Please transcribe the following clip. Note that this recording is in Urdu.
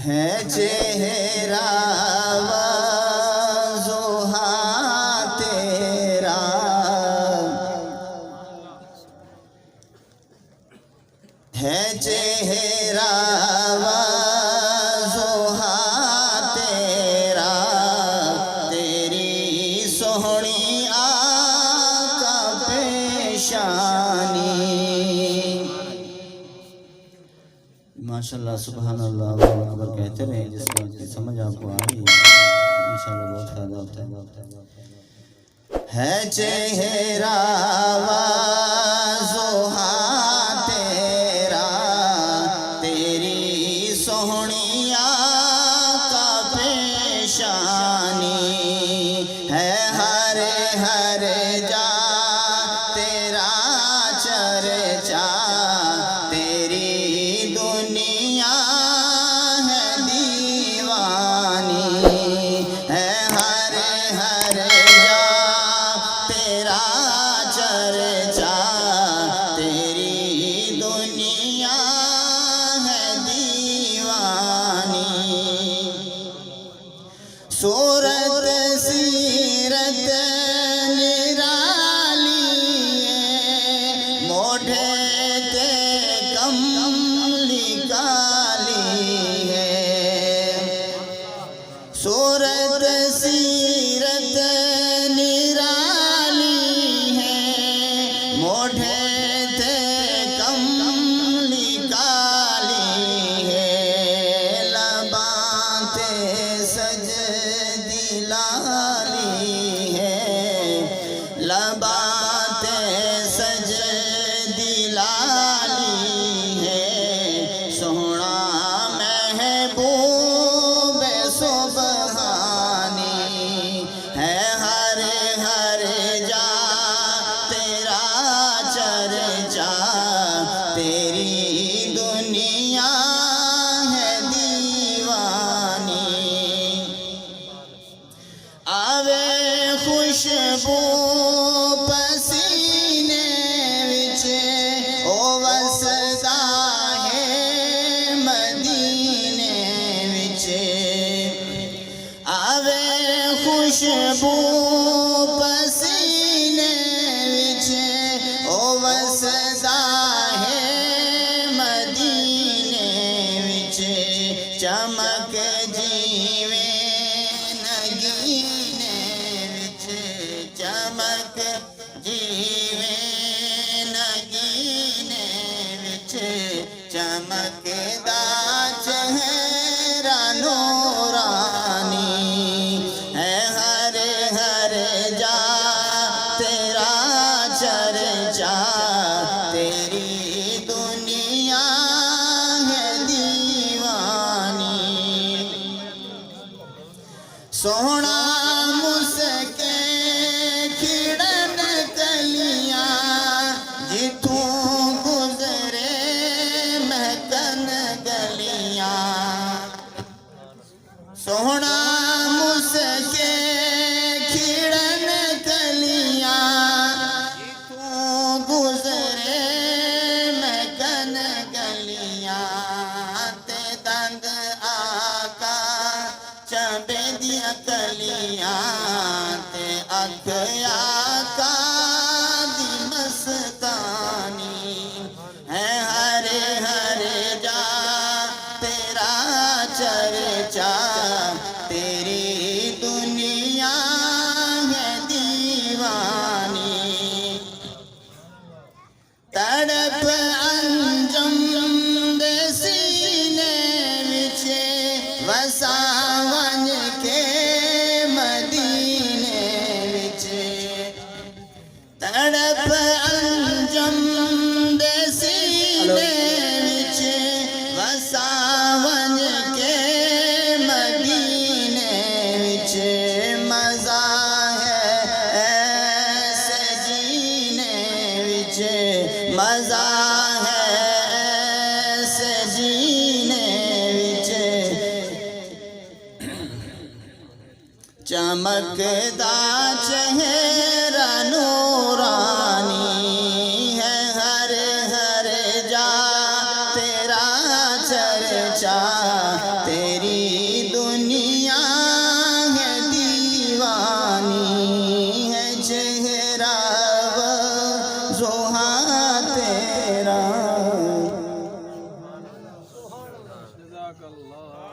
ہے چہرہ وضحیٰ تیرا، ہے چہرہ وضحیٰ تیرا، تیری سہنی آقا پیشانی۔ ماشاءاللہ سبحان اللہ اللہ اکبر کہتے رہے، جس بات کی سمجھ آپ کو آ رہی ہے انشاءاللہ بہت فائدہ ہوتا ہے۔ چہرہ وضحیٰ تیرا، تیری سہنی آقا پیشانی، ہے ہر ہر جا تیرا چرچا، تیری دنیا ہے دیوانی، ہے ہر ہر جا تیرا چرچا، تیری دنیا ہے دیوانی۔ صورت سیرت نرالی ہے، موڈھے تے کملی کالی ہے، صورت سیرت نرالی ہے، موڈھے تے کملی کالی ہے، لباں تے سجدی لالی ہے، لباں تے سجدی لالی ہے، سوہنا محبوب سبحانی، ہے ہر ہر جا تیرا چرچا، تیری دنیا ہے دیوانی۔ آوے خوشبو پسینے وچ، او وسدا ہے مدینے وچ، آوے خوشبو پسینے وچ، او وسدا ہے مدینے وچ، چمک جیویں نگینے وچ، چمک جیویں نگینے وچ، چمکدا چہرہ نورانی، ہے ہر ہر جا تیرا چرچا، تیری دنیا ہے دیوانی۔ سوہنا مسکے کھڑن کلیاں، جتھوں گزرے مہکن گلیاں، سوہنا مسکے کھڑن کلیاں، جتھوں گزرے مہکن گلیاں، تے دند آقا چنبے دیاں کلیاں، تے اکھ آقا دی مستانی، ہے ہر ہر جا تیرا چرچا، تیری دنیا ہے دیوانی۔ تڑپ انجم دے سینے وچ، وسا ونج کے مدینے وچ، تڑپ انجم دے سینے وچ، وسا ونج کے مدینے وچ، مزہ ہے ایسے جینے وچ، مزہ ہے ایسے جینے وچ، چمکدا